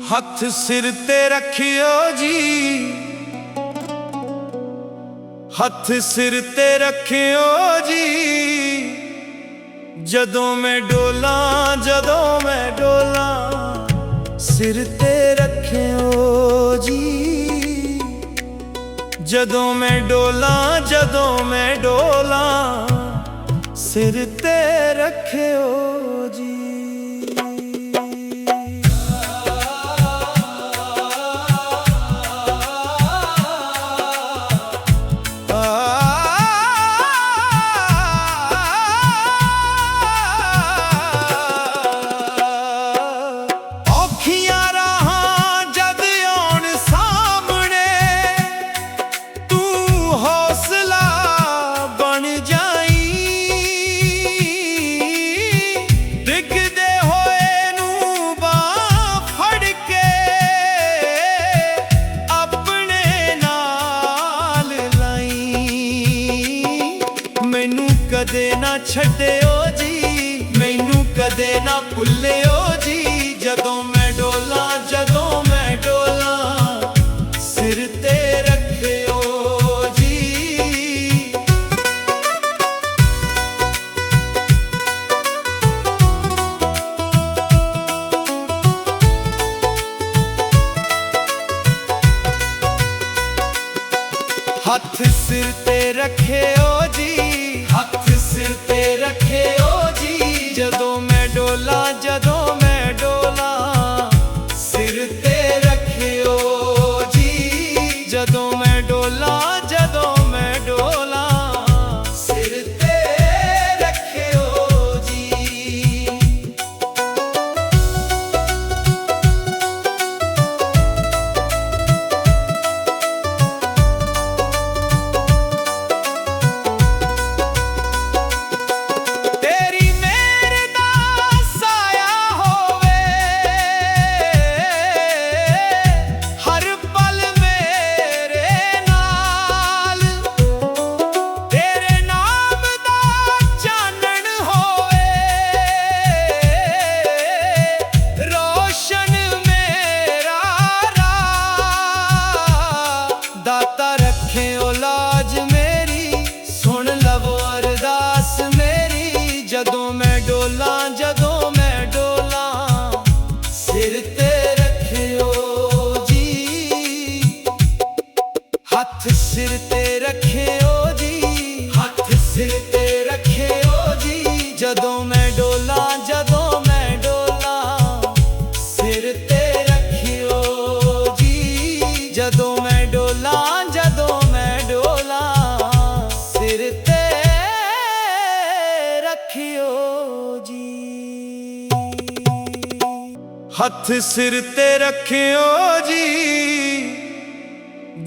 हथ सिर ते रखियो जी, हथ सिर ते रखियो जी। जदों मैं डोला, जदों मैं डोला, सिर ते रखियो जी। जदों मैं डोला, जदों मैं डोला, सिर ते रखियो जी। कदे ना छड्डियो जी, मैनू कदे ना भुल्लियो जी। जदों मैं डोला, जदों मैं डोला, सिर ते रखियो जी। हथ सिर ते रखियो जी, हथ सिर ते रखियो जी। जदों मैं डोला, जदों मैं डोला, सिर ते रखियो जी। जदों मैं डोला, जदों मैं डोला, सिर ते रखियो जी। जदों मैं डोला, जदों मैं डोला, सिर ते रखियो जी। हथ सिर ते रखियो जी, हथ सिर ते रखियो जी। जदों मैं डोला, जदों मैं डोला, सिर ते रखियो जी। जदों मैं डोला, जदों मैं डोला, सिर ते रखियो जी। हथ सिर ते रखियो जी।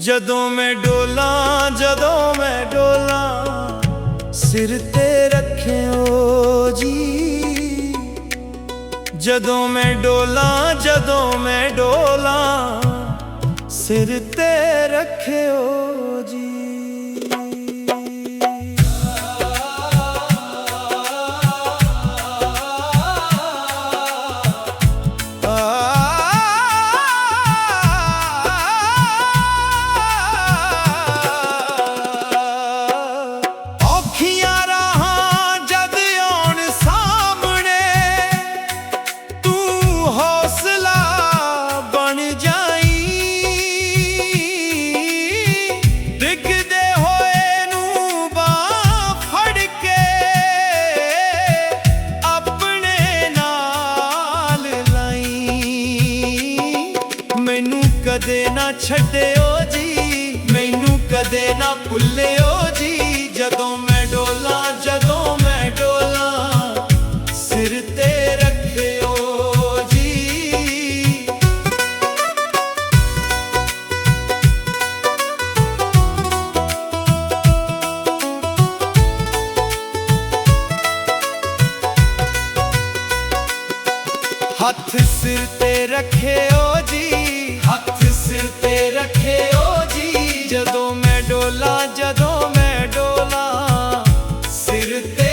जदों मैं डोला, जदों मैं डोला, सिर ते रखियो जी। जदों मैं डोला, जदों मैं डोला, सिर ते रखियो जी। कदे ना छड्डियो जी, मैनू कदे ना भुल्लियो जी। जदों मैं डोला, जदों मैं डोला, सिर ते रखियो जी। हथ सिर ते रखियो जी, हथ सिर ते रखियो जी। जदों मैं डोला, जदों मैं डोला, सिर ते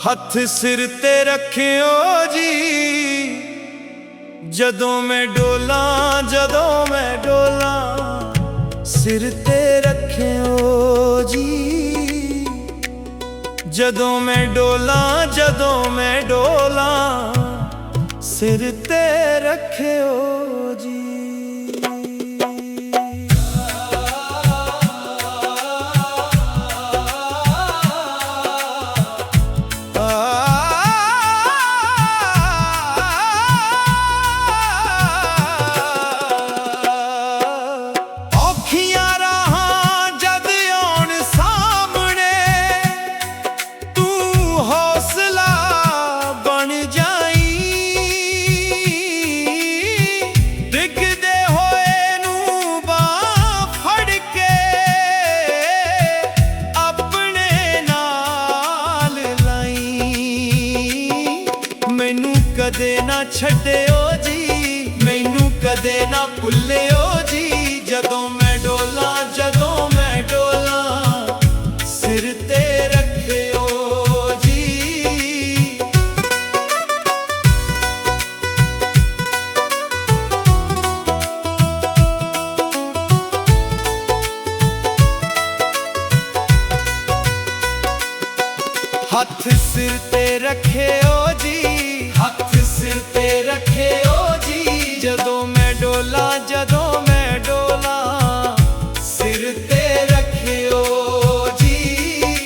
ਹੱਥ ਸਿਰ ਤੇ ਰੱਖਿਓ ਜੀ ਜਦੋਂ ਮੈਂ ਡੋਲਾਂ, ਜਦੋਂ ਮੈਂ ਡੋਲਾਂ। ਸਿਰ ਤੇ ਰੱਖਿਓ ਜੀ ਜਦੋਂ ਮੈਂ ਡੋਲਾਂ, ਜਦੋਂ ਮੈਂ ਡੋਲਾਂ। ਸਿਰ ਤੇ ਰੱਖਿਓ ਜੀ। ਕਦੇ ਨਾ ਛੱਡਿਓ ਜੀ, ਮੈਨੂੰ ਕਦੇ ਨਾ ਭੁੱਲਿਓ ਜੀ। ਜਦੋਂ ਮੈਂ ਡੋਲਾਂ, ਜਦੋਂ ਮੈਂ ਡੋਲਾਂ। ਸਿਰ ਤੇ ਰੱਖਿਓ ਜੀ। ਹੱਥ ਸਿਰ ਤੇ ਰੱਖਿਓ ਜੀ, ਹੱਥ ਸਿਰ ਤੇ ਰੱਖਿਓ ਜੀ ਜਦੋਂ ਮੈਂ ਡੋਲਾਂ, ਜਦੋਂ ਮੈਂ ਡੋਲਾਂ। ਸਿਰ ਤੇ ਰੱਖਿਓ ਜੀ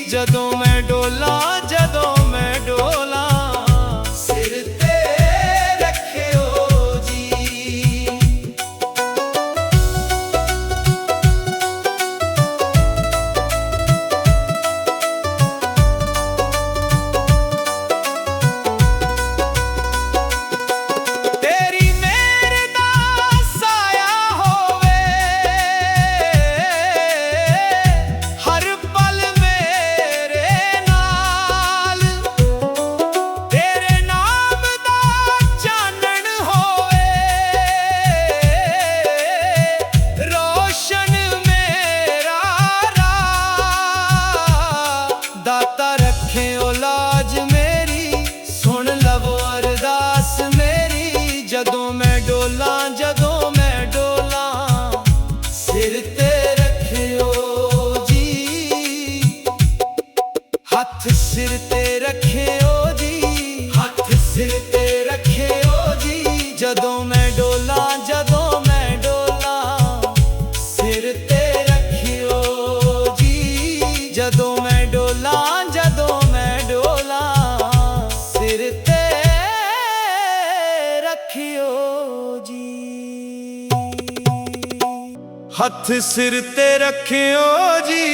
ਜਦੋਂ ਮੈਂ ਡੋਲਾਂ, ਜਦੋਂ ਮੈਂ ਡੋਲਾਂ। ਸਿਰ ਤੇ ਰੱਖਿਓ ਜੀ। ਜਦੋਂ ਮੈਂ ਡੋਲਾਂ, ਜਦੋਂ ਮੈਂ ਡੋਲਾਂ। ਸਿਰ ਤੇ ਰੱਖਿਓ ਜੀ। ਹੱਥ ਸਿਰ ਤੇ ਰੱਖਿਓ ਜੀ, ਹੱਥ ਸਿਰ ਤੇ ਰੱਖਿਓ ਜੀ ਜਦੋਂ ਮੈਂ ਡੋਲਾਂ, ਜਦੋਂ ਮੈਂ ਡੋਲਾਂ। ਸਿਰ ਤੇ ਰੱਖਿਓ ਜੀ ਜਦੋਂ ਮੈਂ ਡੋਲਾਂ, ਜਦੋਂ ਮੈਂ ਡੋਲਾਂ। ਸਿਰ ਤੇ ਰੱਖਿਓ ਜੀ। ਹੱਥ ਸਿਰ ਤੇ ਰੱਖਿਓ ਜੀ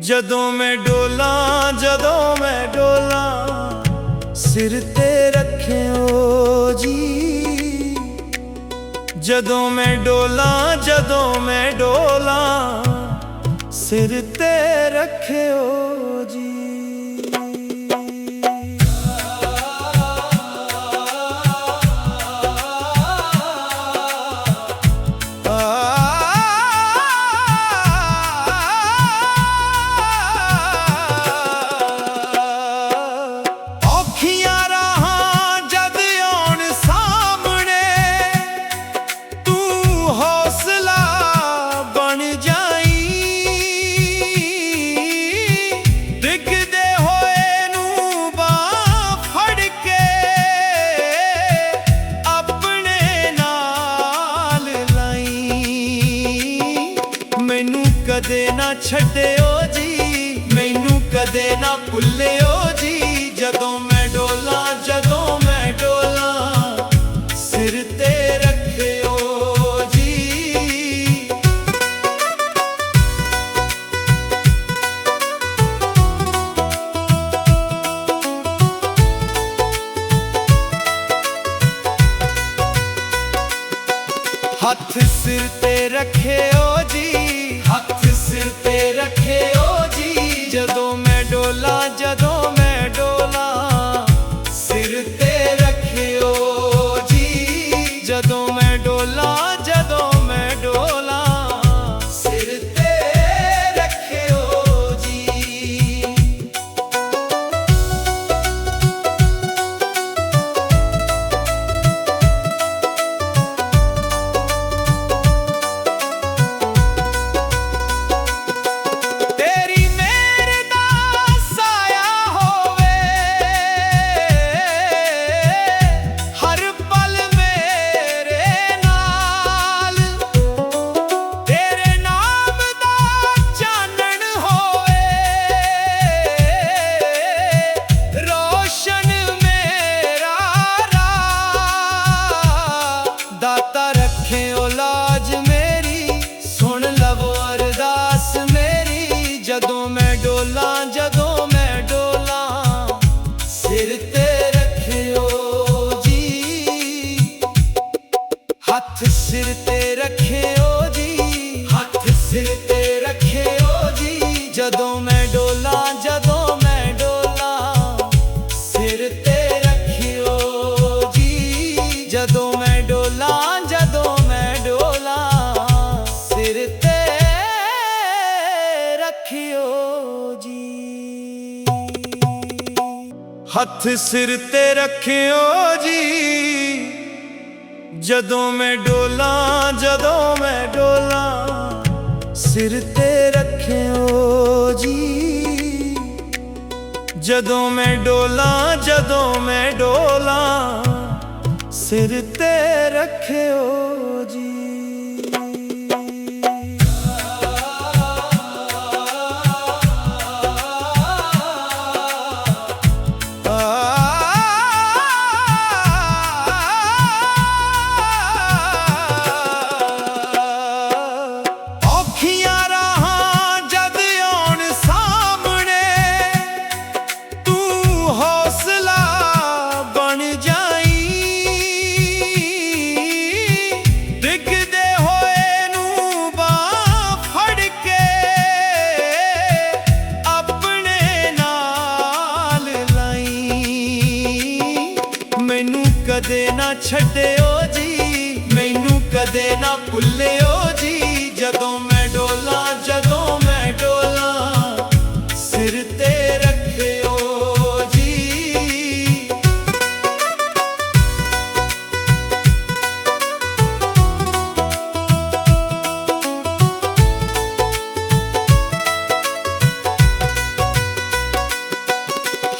ਜਦੋਂ ਮੈਂ ਡੋਲਾਂ, ਜਦੋਂ ਮੈਂ ਡੋਲਾਂ। ਸਿਰ ਤੇ ਰੱਖਿਓ ਜੀ ਜਦੋਂ ਮੈਂ ਡੋਲਾਂ, ਜਦੋਂ ਮੈਂ ਡੋਲਾਂ। ਸਿਰ ਤੇ ਰੱਖਿਓ ਜੀ। ਕਦੇ ਨਾ ਛੱਡਿਓ ਜੀ, ਮੈਨੂੰ ਕਦੇ ਨਾ ਭੁੱਲਿਓ ਜੀ। ਜਦੋਂ ਮੈਂ ਡੋਲਾਂ, ਜਦੋਂ ਮੈਂ ਡੋਲਾਂ। ਸਿਰ ਤੇ ਰੱਖਿਓ ਜੀ। ਹੱਥ ਸਿਰ ਤੇ ਰੱਖਿਓ ਜੀ, ਹੱਥ ਸਿਰ ਤੇ ਰੱਖਿਓ ਜੀ ਜਦੋਂ ਮੈਂ ਡੋਲਾਂ, ਜਦੋਂ ਮੈਂ ਡੋਲਾਂ। ਸਿਰ ਤੇ ਰੱਖਿਓ ਜੀ ਜਦੋਂ ਮੈਂ ਡੋਲਾਂ, ਜਦੋਂ ਮੈਂ ਡੋਲਾਂ। ਸਿਰ ਤੇ ਰੱਖਿਓ ਜੀ। सिर ते रखियो जी, हथ सिर ते रखियो जी, जदों मैं डोला सिर ते रखियो जी, जदों मैं डोला सिर ते रखियो जी। हथ सिर ते रखियो जी, जदों मैं डोला सिर ते रखियो जी, जदों मैं डोला सिर ते रखियो जी। कदे ना छड्डियो जी, मैनू कदे ना भुल्लियो जी, जदों मैं डोला सिर ते रखियो जी।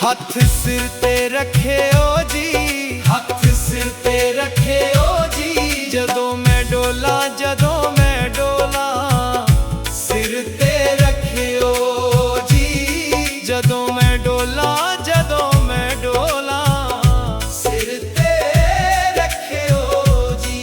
हथ सिर ते रखियो जी, हथ सिर ते रखियो जी, जदों मैं डोला सिर ते रखियो जी, जदों मैं डोला सिर ते रखियो जी।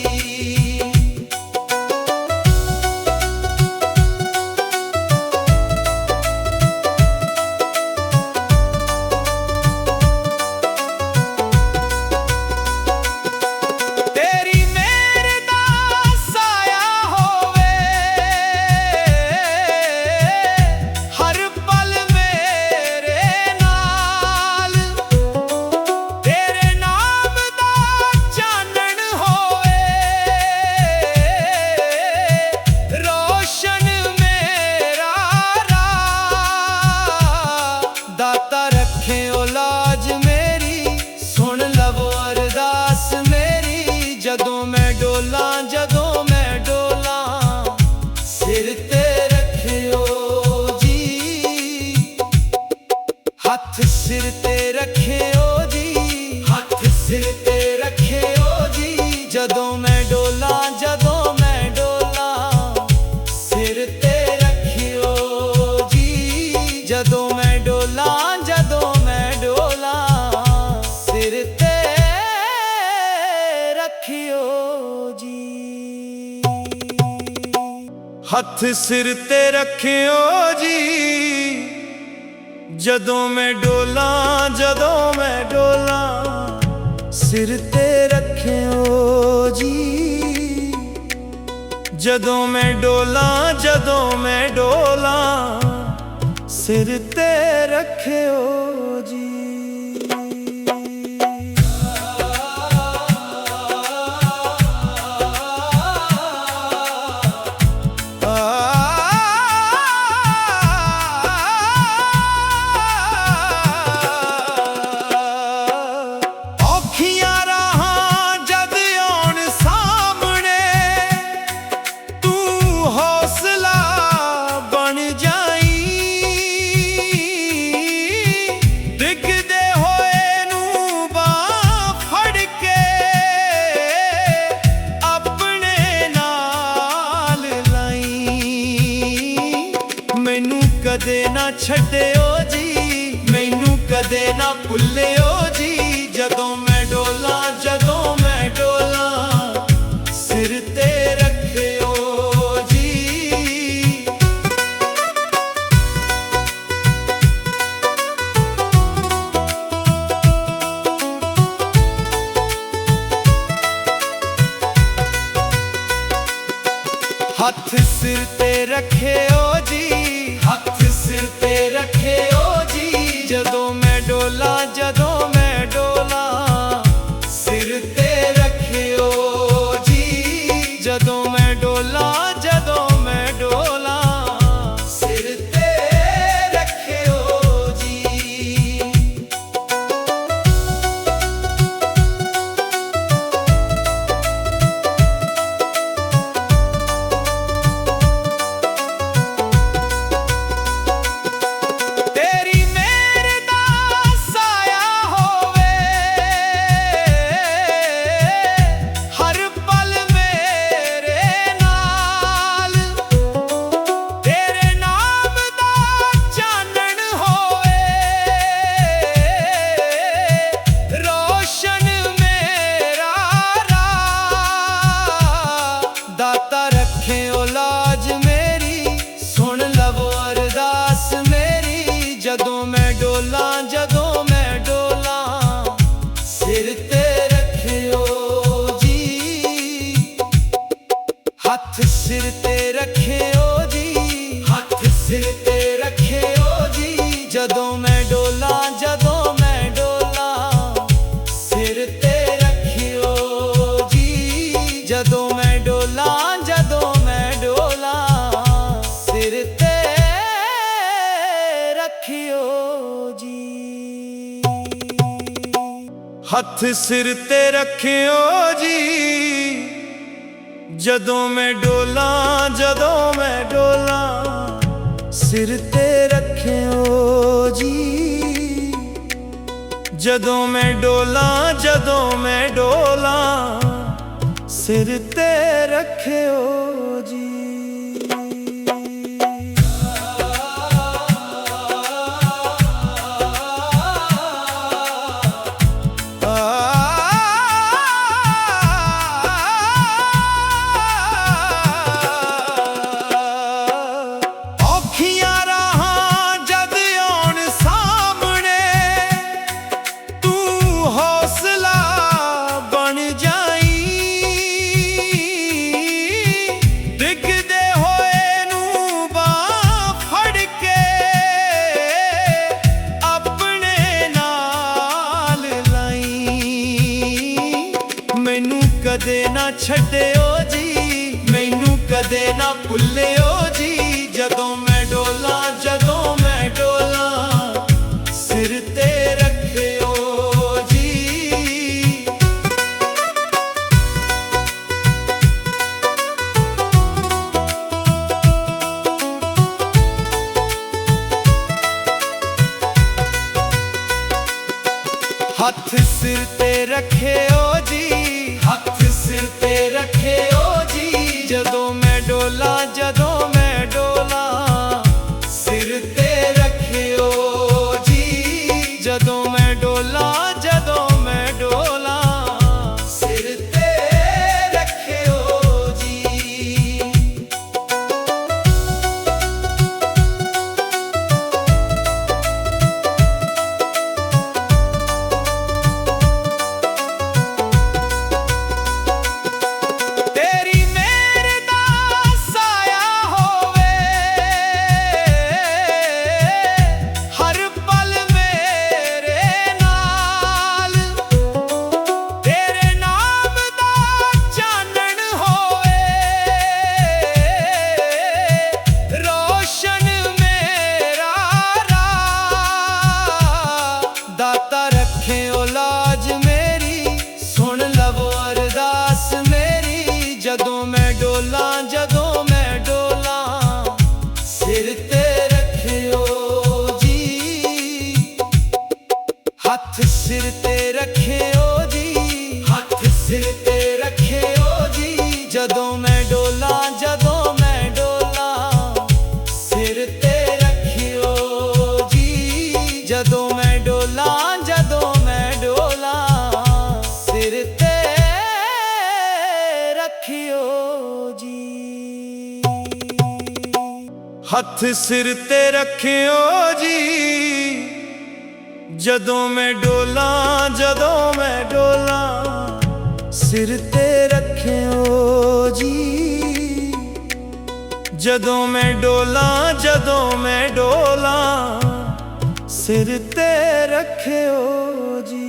जदों मैं डोला सिर ते रखियो जी, हथ सिर ते रखियो जी, हथ सिर ते रखियो जी, जदों मैं डोला सिर ते रखियो जी, जदों मैं डोला सिर ते रखियो जी। हथ सिर ते रखियो जी, जदों मैं डोला सिर ते रखियो जी, जदों मैं डोला सिर ते रखियो जी। कदे ना छड्डियो जी, मैनू कदे ना भुल्लियो जी, जदों मैं डोला सिर ते रखियो जी। ਹੱਥ ਸਿਰ ਤੇ ਰੱਖਿਓ ਜੀ, ਹੱਥ ਸਿਰ ਤੇ ਰੱਖਿਓ ਜੀ, ਜਦੋਂ ਮੈਂ ਡੋਲਾਂ, ਜਦੋਂ ਮੈਂ ਡੋਲਾਂ, ਸਿਰ ਤੇ ਰੱਖਿਓ ਜੀ, ਜਦੋਂ ਮੈਂ ਡੋਲਾਂ, ਜਦੋਂ ਮੈਂ ਡੋਲਾਂ, ਸਿਰ ਤੇ ਰੱਖਿਓ ਜੀ। ਤੇਰੀ ਮਿਹਰ ਦਾ ਸਾਇਆ ਹੋਵੇ ਹਰ ਪਲ ਮੇਰੇ ਨਾਲ, ਤੇਰੇ ਨਾਮ ਦਾ ਚਾਨਣ ਹੋਵੇ ਰੋਸ਼ਨ ਮੇਰਾ ਰਾਹ, ਦਾਤਾ ਰੱਖਿਓ ਲਾਜ ਮੇਰੀ, ਸੁਣ ਲਵੋ ਅਰਦਾਸ ਮੇਰੀ, ਜਦੋਂ ਮੈਂ ਡੋਲਾਂ, ਜਦੋਂ ਮੈਂ ਡੋਲਾਂ, ਸਿਰ ਤੇ ਰੱਖਿਓ ਜੀ, ਹੱਥ ਸਿਰ ਤੇ ਰੱਖਿਓ ਜੀ, ਹੱਥ ਸਿਰ ਤੇ ਰੱਖਿਓ ਜੀ, ਜਦੋਂ ਮੈਂ ਡੋਲਾਂ, ਜਦੋਂ ਮੈਂ ਡੋਲਾਂ, ਸਿਰ ਤੇ ਰੱਖਿਓ ਜੀ, ਜਦੋਂ ਮੈਂ ਡੋਲਾਂ, ਜਦੋਂ ਮੈਂ ਡੋਲਾਂ, ਸਿਰ ਤੇ ਰੱਖਿਓ ਜੀ। ਹੱਥ ਸਿਰ ਤੇ ਰੱਖਿਓ ਜੀ, ਜਦੋਂ ਮੈਂ ਡੋਲਾਂ, ਜਦੋਂ ਮੈਂ ਡੋਲਾਂ, ਸਿਰ ਤੇ ਰੱਖਿਓ ਜੀ, ਜਦੋਂ ਮੈਂ ਡੋਲਾਂ, ਜਦੋਂ ਮੈਂ ਡੋਲਾਂ, ਸਿਰ ਤੇ ਰੱਖਿਓ ਜੀ। ਔਖੀਆਂ ਰਾਹਾਂ ਜਦ ਆਉਣ ਸਾਹਮਣੇ, ਤੂੰ ਹੌਸਲਾ ਬਣ ਜਾਈਂ, ਡਿੱਗਦੇ ਹੋਏ ਨੂੰ ਬਾਂਹ ਫੜ ਕੇ ਆਪਣੇ ਨਾਲ ਲਾਈਂ, ਮੈਨੂੰ ਕਦੇ ਨਾ ਛੱਡਿਓ ਜੀ, ਮੈਨੂੰ ਕਦੇ ਨਾ ਭੁੱਲਿਓ ਜੀ, ਜਦੋਂ ਮੈਂ ਡੋਲਾਂ, ਜਦੋਂ ਮੈਂ ਡੋਲਾਂ, ਸਿਰ ਤੇ ਰੱਖਿਓ ਜੀ। ਹੱਥ ਸਿਰ ਤੇ ਰੱਖਿਓ ਜੀ, ਹੱਥ ਸਿਰ ਤੇ ਰੱਖਿਓ ਜੀ, ਜਦੋਂ ਮੈਂ ਡੋਲਾਂ, ਜਦੋਂ ਮੈਂ ਡੋਲਾਂ, ਸਿਰ ਤੇ ਰੱਖਿਓ ਜੀ, ਜਦੋਂ ਮੈਂ ਡੋਲਾਂ, ਜਦੋਂ ਮੈਂ ਡੋਲਾਂ, ਸਿਰ ਤੇ ਰੱਖਿਓ ਜੀ। ਤੇਰੀ ਮਿਹਰ ਦਾ ਸਾਇਆ ਹੋਵੇ ਹਰ ਪਲ ਮੇਰੇ ਨਾਲ, ਤੇਰੇ ਨਾਮ ਦਾ ਚਾਨਣ ਹੋਵੇ ਰੋਸ਼ਨ ਮੇਰਾ ਰਾਹ, ਦਾਤਾ ਰੱਖਿਓ ਲਾਜ ਮੇਰੀ, ਸੁਣ ਲਵੋ ਅਰਦਾਸ ਮੇਰੀ, ਜਦੋਂ ਮੈਂ ਡੋਲਾਂ, ਜਦੋਂ ਮੈਂ ਡੋਲਾਂ, ਸਿਰ ਤੇ ਰੱਖਿਓ ਜੀ, ਹੱਥ ਸਿਰ ਤੇ ਰੱਖਿਓ ਜੀ, ਹੱਥ ਸਿਰ ਤੇ ਰੱਖਿਓ ਜੀ, ਜਦੋਂ ਮੈਂ ਡੋਲਾਂ, ਜਦੋਂ ਮੈਂ ਡੋਲਾਂ, ਸਿਰ ਤੇ ਰੱਖਿਓ ਜੀ, ਜਦੋਂ ਮੈਂ ਡੋਲਾਂ, ਜਦੋਂ ਮੈਂ ਡੋਲਾਂ, ਸਿਰ ਤੇ ਰੱਖਿਓ ਜੀ। ਹੱਥ ਸਿਰ ਤੇ ਰੱਖਿਓ ਜੀ, ਜਦੋਂ ਮੈਂ ਡੋਲਾਂ, ਜਦੋਂ ਮੈਂ ਡੋਲਾਂ, ਸਿਰ ਤੇ ਰੱਖਿਓ ਜੀ, ਜਦੋਂ ਮੈਂ ਡੋਲਾਂ ਜਦੋਂ ਮੈਂ ਡੋਲਾਂ ਸਿਰ ਤੇ ਰੱਖਿਓ ਜੀ।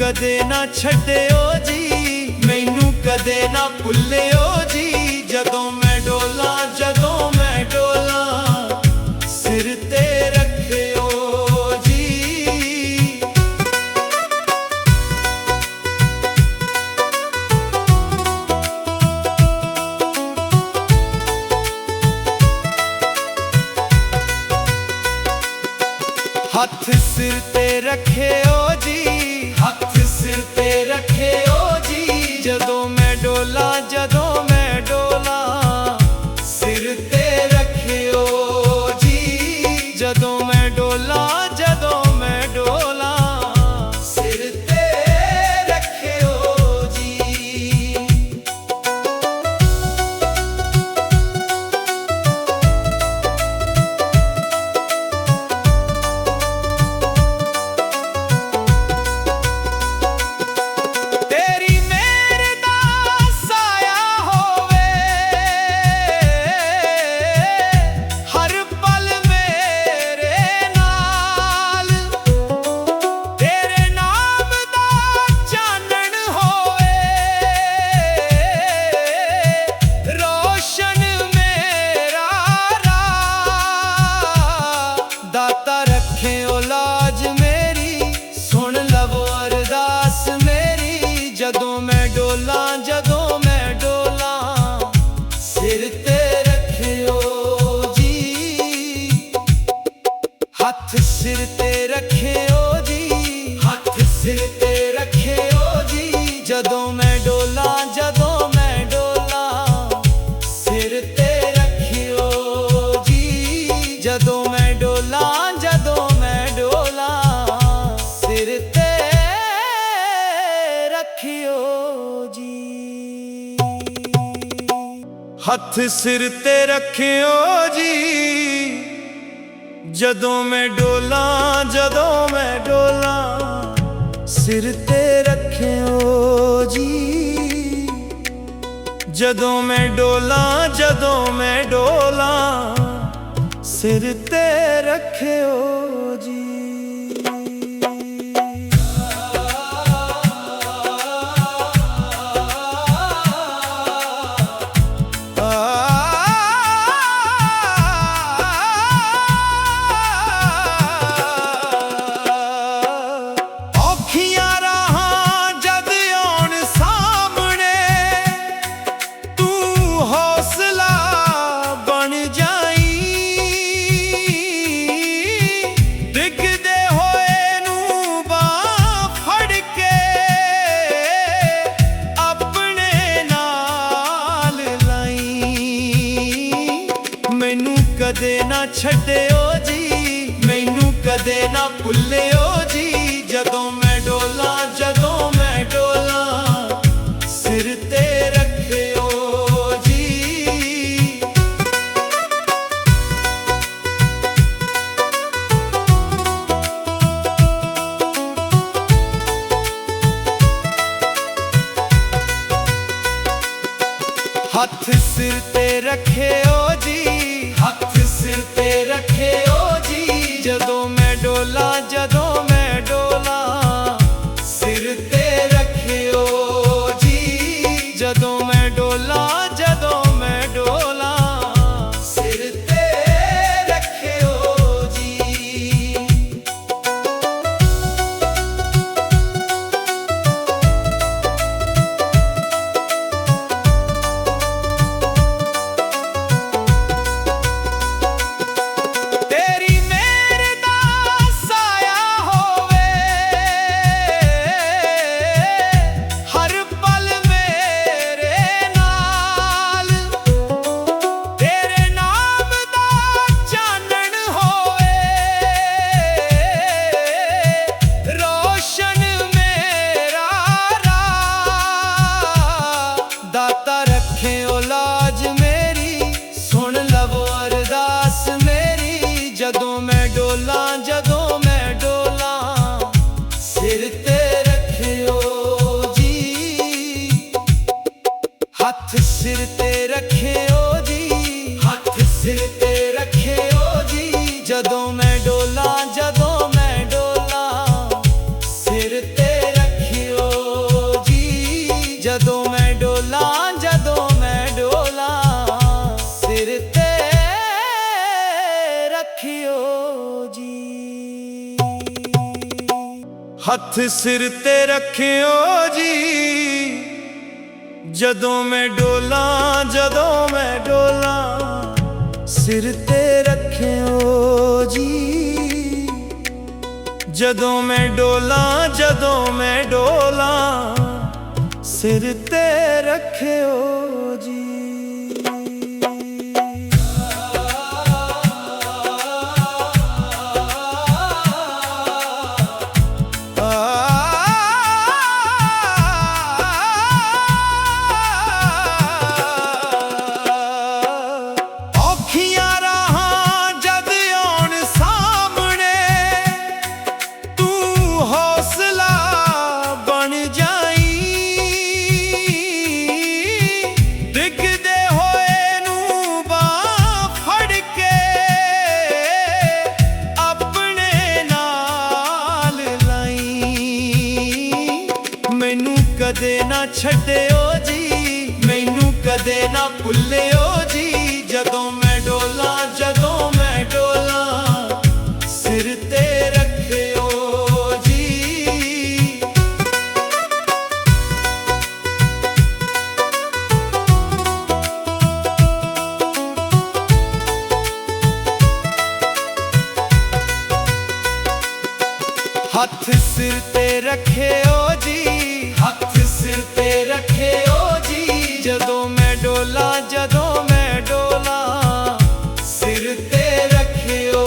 ਕਦੇ ਨਾ ਛੱਡਿਓ ਜੀ, ਮੈਨੂੰ ਕਦੇ ਨਾ ਭੁੱਲਿਓ ਜੀ। ਜਦੋਂ ਮੈਂ ਡੋਲਾਂ ਜਦੋਂ ਮੈਂ ਡੋਲਾਂ ਸਿਰ ਤੇ ਰੱਖਿਓ ਜੀ। ਹੱਥ ਸਿਰ ਤੇ ਰੱਖਿਓ ਜੀ, ਹੱਥ ਸਿਰ ਤੇ ਰੱਖਿਓ ਜੀ। ਜਦੋਂ ਮੈਂ ਡੋਲਾਂ ਜਦੋਂ ਮੈਂ ਡੋਲਾਂ ਸਿਰ ਤੇ ਰੱਖਿਓ ਜੀ। ਜਦੋਂ ਮੈਂ ਡੋਲਾਂ ਜਦੋਂ ਮੈਂ ਡੋਲਾਂ ਸਿਰ ਤੇ ਰੱਖਿਓ ਜੀ। ਜਦੋਂ ਮੈਂ ਡੋਲਾਂ ਜਦੋਂ ਮੈਂ ਡੋਲਾਂ ਸਿਰ ਤੇ ਰੱਖਿਓ ਜੀ। ਹੱਥ ਸਿਰ ਤੇ ਰੱਖਿਓ ਜੀ, ਹੱਥ ਸਿਰ ਤੇ ਰੱਖਿਓ ਜੀ। ਜਦੋਂ ਮੈਂ ਡੋਲਾਂ ਜਦੋਂ ਮੈਂ ਡੋਲਾਂ ਸਿਰ ਤੇ ਰੱਖਿਓ ਜੀ। ਜਦੋਂ ਮੈਂ ਡੋਲਾਂ ਜਦੋਂ ਮੈਂ ਡੋਲਾਂ ਸਿਰ ਤੇ ਰੱਖਿਓ ਜੀ। ਹੱਥ ਸਿਰ ਤੇ ਰੱਖਿਓ ਜੀ। ਜਦੋਂ ਮੈਂ ਡੋਲਾਂ ਜਦੋਂ ਮੈਂ ਡੋਲਾਂ ਸਿਰ ਤੇ ਰੱਖਿਓ ਜੀ। ਜਦੋਂ ਮੈਂ ਡੋਲਾਂ ਜਦੋਂ ਮੈਂ ਡੋਲਾਂ ਸਿਰ ਤੇ ਰੱਖਿਓ ਜੀ। ਕਦੇ ਨਾ ਛੱਡਿਓ ਜੀ, ਮੈਨੂੰ ਕਦੇ ਨਾ ਭੁੱਲਿਓ ਜੀ। ਜਦੋਂ ਮੈਂ ਡੋਲਾਂ ਜਦੋਂ ਮੈਂ ਡੋਲਾਂ ਸਿਰ ਤੇ ਰੱਖਿਓ ਜੀ। ਹੱਥ ਸਿਰ ਤੇ ਰੱਖਿਓ ਜੀ, ਹੱਥ ਸਿਰ ਤੇ ਰੱਖਿਓ ਜੀ। ਜਦੋਂ ਮੈਂ ਡੋਲਾਂ ਜਦੋਂ ਮੈਂ ਡੋਲਾਂ ਸਿਰ ਤੇ ਰੱਖਿਓ ਜੀ। ਜਦੋਂ ਮੈਂ ਡੋਲਾਂ ਜਦੋਂ ਮੈਂ ਡੋਲਾਂ ਸਿਰ ਤੇ ਰੱਖਿਓ ਜੀ। ਤੇਰੀ ਮਿਹਰ ਦਾ ਰੱਖਿਓ ਜੀ, ਹੱਥ ਸਿਰ ਤੇ ਰੱਖਿਓ ਜੀ। ਜਦੋਂ ਮੈਂ ਡੋਲਾਂ, ਜਦੋਂ ਮੈਂ ਡੋਲਾਂ, ਸਿਰ ਤੇ ਰੱਖਿਓ ਜੀ। ਜਦੋਂ ਮੈਂ ਡੋਲਾਂ, ਜਦੋਂ ਮੈਂ ਡੋਲਾਂ, ਸਿਰ ਤੇ ਰੱਖਿਓ ਜੀ। ਹੱਥ ਸਿਰ ਤੇ ਰੱਖਿਓ ਜੀ, ਜਦੋਂ ਮੈਂ ਡੋਲਾਂ, ਜਦੋਂ ਮੈਂ ਡੋਲਾਂ, ਸਿਰ ਤੇ ਰੱਖਿਓ ਜੀ। ਜਦੋਂ ਮੈਂ ਡੋਲਾਂ, ਜਦੋਂ ਮੈਂ ਡੋਲਾਂ, ਸਿਰ ਤੇ ਰੱਖਿਓ ਜੀ। ਕਦੇ ਨਾ ਛੱਡਿਓ ਜੀ, ਮੈਨੂੰ ਕਦੇ ਨਾ ਭੁੱਲਿਓ ਜੀ। ਜਦੋਂ ਮੈਂ ਡੋਲਾਂ, ਜਦੋਂ ਮੈਂ ਡੋਲਾਂ, ਸਿਰ ਤੇ ਰੱਖਿਓ ਜੀ। ਹੱਥ ਸਿਰ ਤੇ ਰੱਖਿਓ ਜੀ, ਹੱਥ ਸਿਰ ਤੇ ਰੱਖਿਓ ਜੀ। ਜਦੋਂ ਮੈਂ ਡੋਲਾਂ, ਜਦੋਂ ਮੈਂ ਡੋਲਾਂ, ਸਿਰ ਤੇ ਰੱਖਿਓ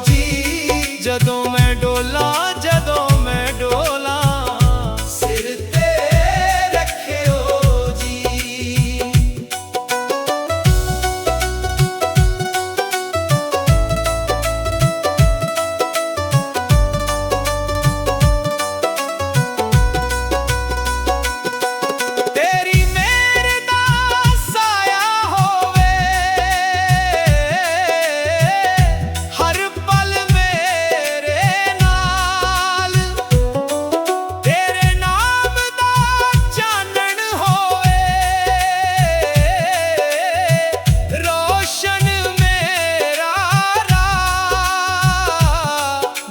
ਜੀ। ਜਦੋਂ ਮੈਂ ਡੋਲਾਂ, ਜਦੋਂ ਮੈਂ ਡੋਲਾਂ, ਸਿਰ ਤੇ ਰੱਖਿਓ ਜੀ।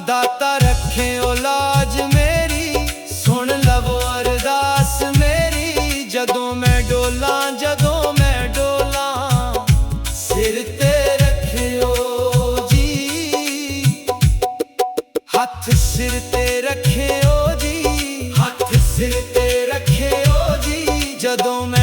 ਦਾਤਾ ਰੱਖਿਓ ਲਾਜ ਮੇਰੀ, ਸੁਣ ਲਵੋ ਅਰਦਾਸ ਮੇਰੀ। ਜਦੋਂ ਮੈਂ ਡੋਲਾਂ, ਜਦੋਂ ਮੈਂ ਡੋਲਾਂ, ਸਿਰ ਤੇ ਰੱਖਿਓ ਜੀ। ਹੱਥ ਸਿਰ ਤੇ ਰੱਖਿਓ ਜੀ, ਹੱਥ ਸਿਰ ਤੇ ਰੱਖਿਓ ਜੀ। ਜਦੋਂ ਮੈਂ